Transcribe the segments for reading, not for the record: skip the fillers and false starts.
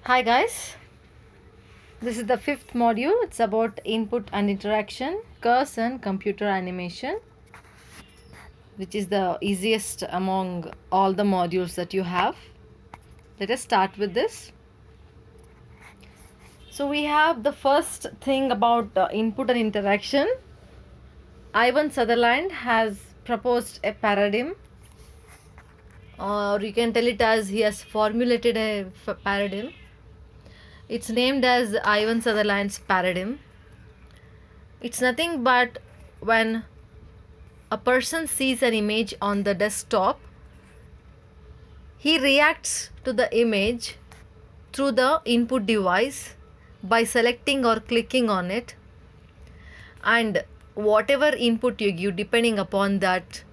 Hi guys, this is the fifth module. It's about input and interaction, curves and computer animation, which is the easiest among all the modules that you have. Let us start with this. So we have the first thing about input and interaction. Ivan Sutherland has proposed a paradigm, or you can tell it as he has formulated a paradigm. It's named as Ivan Sutherland's paradigm. It's nothing but when a person sees an image on the desktop, he reacts to the image through the input device by selecting or clicking on it, and whatever input you give, depending upon that,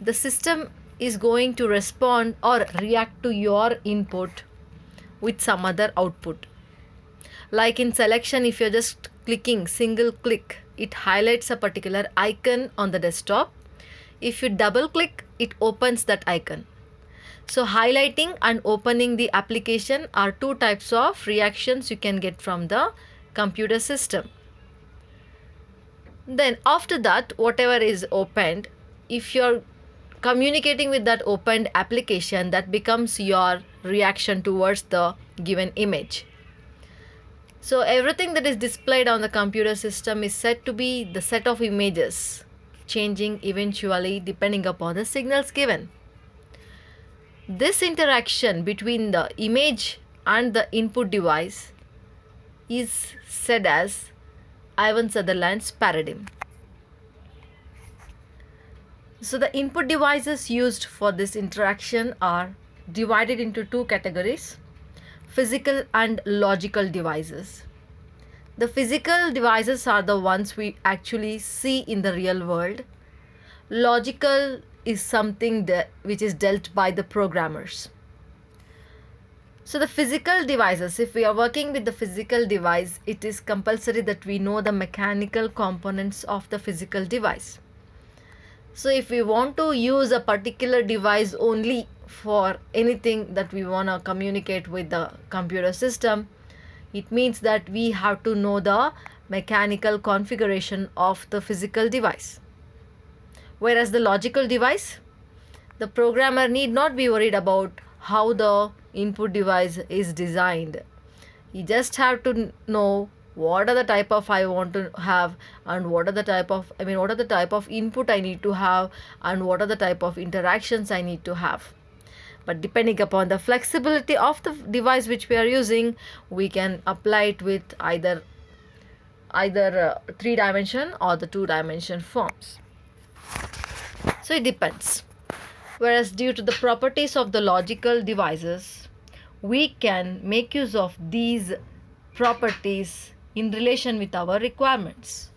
the system is going to respond or react to your input with some other output. Like in selection, if you're just clicking single click, it highlights a particular icon on the desktop. If you double click, it opens that icon. So highlighting and opening the application are two types of reactions you can get from the computer system. Then after that, whatever is opened, if you're communicating with that opened application, that becomes your reaction towards the given image. So everything that is displayed on the computer system is said to be the set of images, changing eventually depending upon the signals given. This interaction between the image and the input device is said as Ivan Sutherland's paradigm. So the input devices used for this interaction are divided into two categories: physical and logical devices. The physical devices are the ones we actually see in the real world. Logical is something which is dealt by the programmers. So the physical devices, if we are working with the physical device, it is compulsory that we know the mechanical components of the physical device. So if we want to use a particular device only for anything that we want to communicate with the computer system, it means that we have to know the mechanical configuration of the physical device. Whereas the logical device, the programmer need not be worried about how the input device is designed. He just have to know what are the type of I want to have, and what are the type of input I need to have, and what are the type of interactions I need to have. But depending upon the flexibility of the device which we are using, we can apply it with either 3-dimension or the 2-dimension forms. So it depends. Whereas due to the properties of the logical devices, we can make use of these properties in relation with our requirements.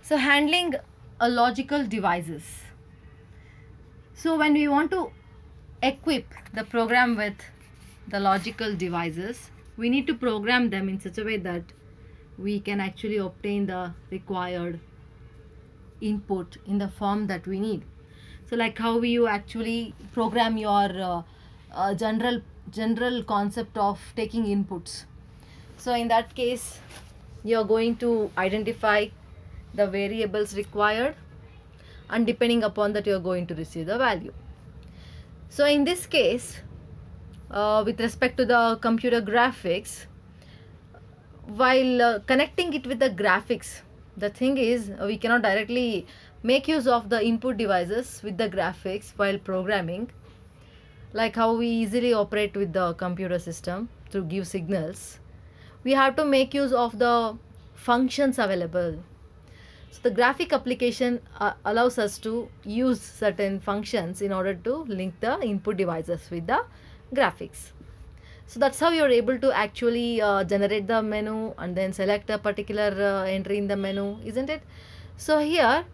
So handling a logical devices. So when we want to equip the program with the logical devices, we need to program them in such a way that we can actually obtain the required input in the form that we need. So like how you actually program your general concept of taking inputs. So in that case, you're going to identify the variables required, and depending upon that, you're going to receive the value. So in this case, with respect to the computer graphics, while connecting it with the graphics, the thing is we cannot directly make use of the input devices with the graphics while programming, like how we easily operate with the computer system to give signals. We have to make use of the functions available. So the graphic application allows us to use certain functions in order to link the input devices with the graphics. So that's how you're able to actually generate the menu and then select a particular entry in the menu, isn't it? So here,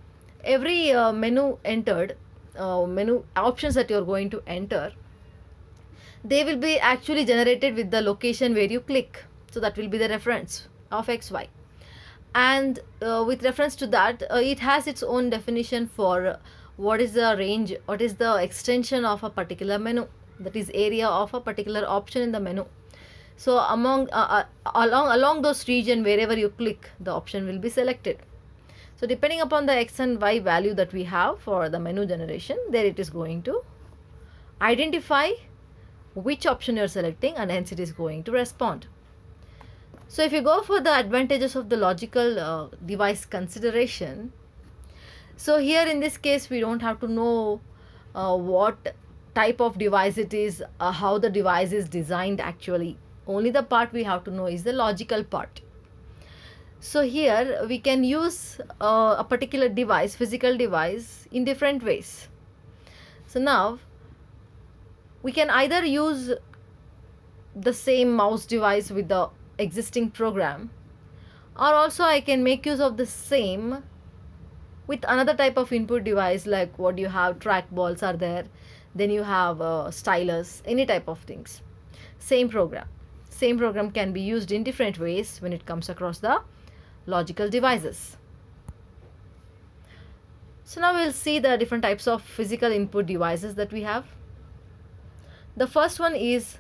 every menu entered, menu options that you're going to enter, they will be actually generated with the location where you click. So that will be the reference of XY. And with reference to that, it has its own definition for what is the range, what is the extension of a particular menu, that is area of a particular option in the menu. So along those region, wherever you click, the option will be selected. So depending upon the x and y value that we have for the menu generation, there it is going to identify which option you are selecting, and hence it is going to respond. So if you go for the advantages of the logical device consideration, so here in this case we don't have to know what type of device it is, how the device is designed actually. Only the part we have to know is the logical part. So here we can use a particular device, physical device, in different ways. So now we can either use the same mouse device with the existing program, or also I can make use of the same with another type of input device, like what you have, trackballs are there, then you have stylus, any type of things. Same program can be used in different ways when it comes across the logical devices. So now we'll see the different types of physical input devices that we have. The first one is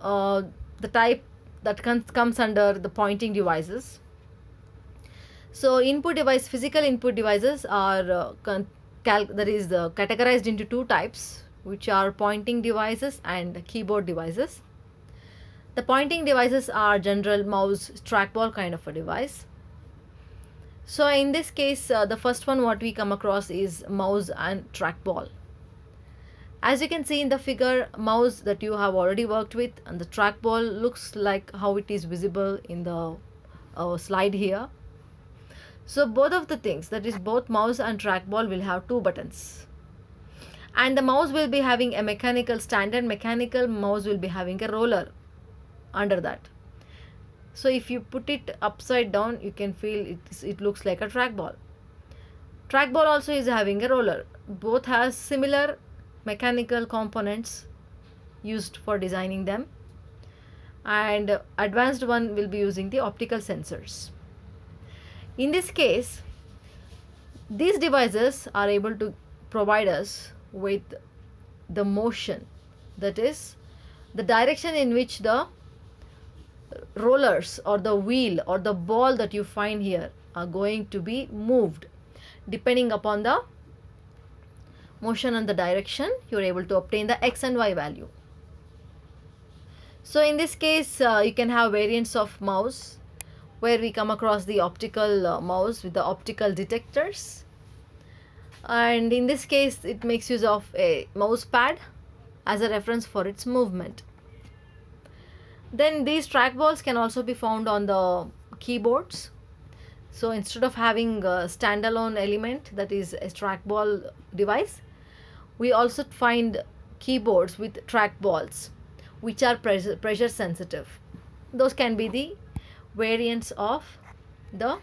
the type that comes under the pointing devices. So physical input devices are categorized into two types, which are pointing devices and keyboard devices. The pointing devices are general mouse, trackball kind of a device. So in this case, the first one what we come across is mouse and trackball. As you can see in the figure, mouse that you have already worked with, and the trackball looks like how it is visible in the slide here. So both of the things, that is both mouse and trackball, will have two buttons, and the mouse will be having a standard mechanical mouse will be having a roller under that. So if you put it upside down, you can feel it looks like a trackball. Trackball also is having a roller. Both has similar mechanical components used for designing them, and advanced one will be using the optical sensors. In this case, these devices are able to provide us with the motion, that is the direction in which the rollers or the wheel or the ball that you find here are going to be moved. Depending upon the motion and the direction, you are able to obtain the x and y value. So in this case, you can have variants of mouse where we come across the optical mouse with the optical detectors, and in this case it makes use of a mouse pad as a reference for its movement. Then these trackballs can also be found on the keyboards. So instead of having a standalone element, that is a trackball device, we also find keyboards with trackballs which are pressure sensitive. Those can be the variants of the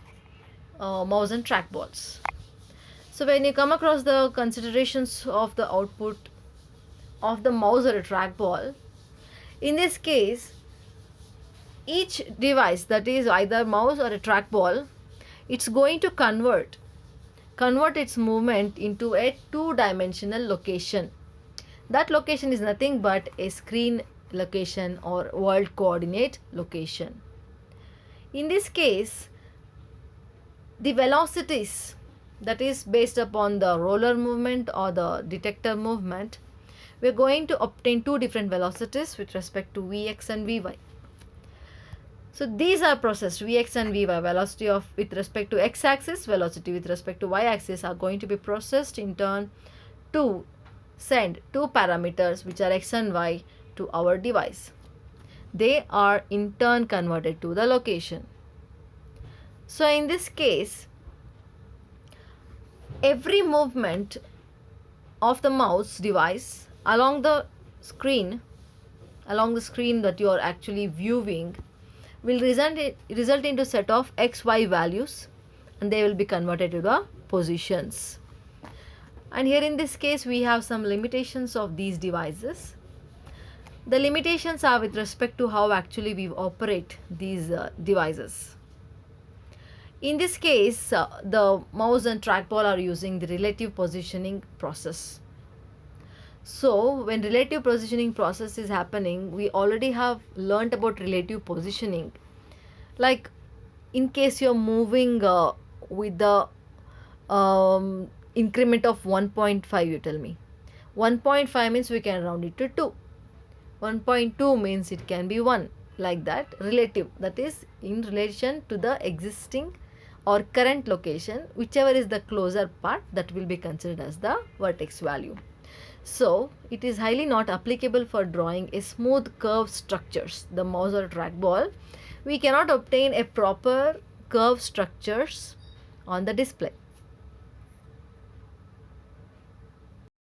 mouse and trackballs. So when you come across the considerations of the output of the mouse or a trackball, in this case, each device, that is either mouse or a trackball, it's going to convert its movement into a two-dimensional location. That location is nothing but a screen location or world coordinate location. In this case, the velocities, that is based upon the roller movement or the detector movement, we are going to obtain two different velocities with respect to Vx and Vy. So these are processed, Vx and Vy, velocity with respect to x-axis, velocity with respect to y-axis, are going to be processed in turn to send two parameters, which are x and y, to our device. They are in turn converted to the location. So in this case, every movement of the mouse device along the screen that you are actually viewing, will result into set of xy values, and they will be converted to the positions. And here in this case, we have some limitations of these devices. The limitations are with respect to how actually we operate these devices. In this case, the mouse and trackball are using the relative positioning process. So when relative positioning process is happening, we already have learnt about relative positioning. Like in case you're moving with the increment of 1.5, you tell me. 1.5 means we can round it to 2. 1.2 means it can be 1, like that. Relative, that is in relation to the existing or current location, whichever is the closer part, that will be considered as the vertex value. So it is highly not applicable for drawing a smooth curved structures, the mouse or trackball. We cannot obtain a proper curved structures on the display.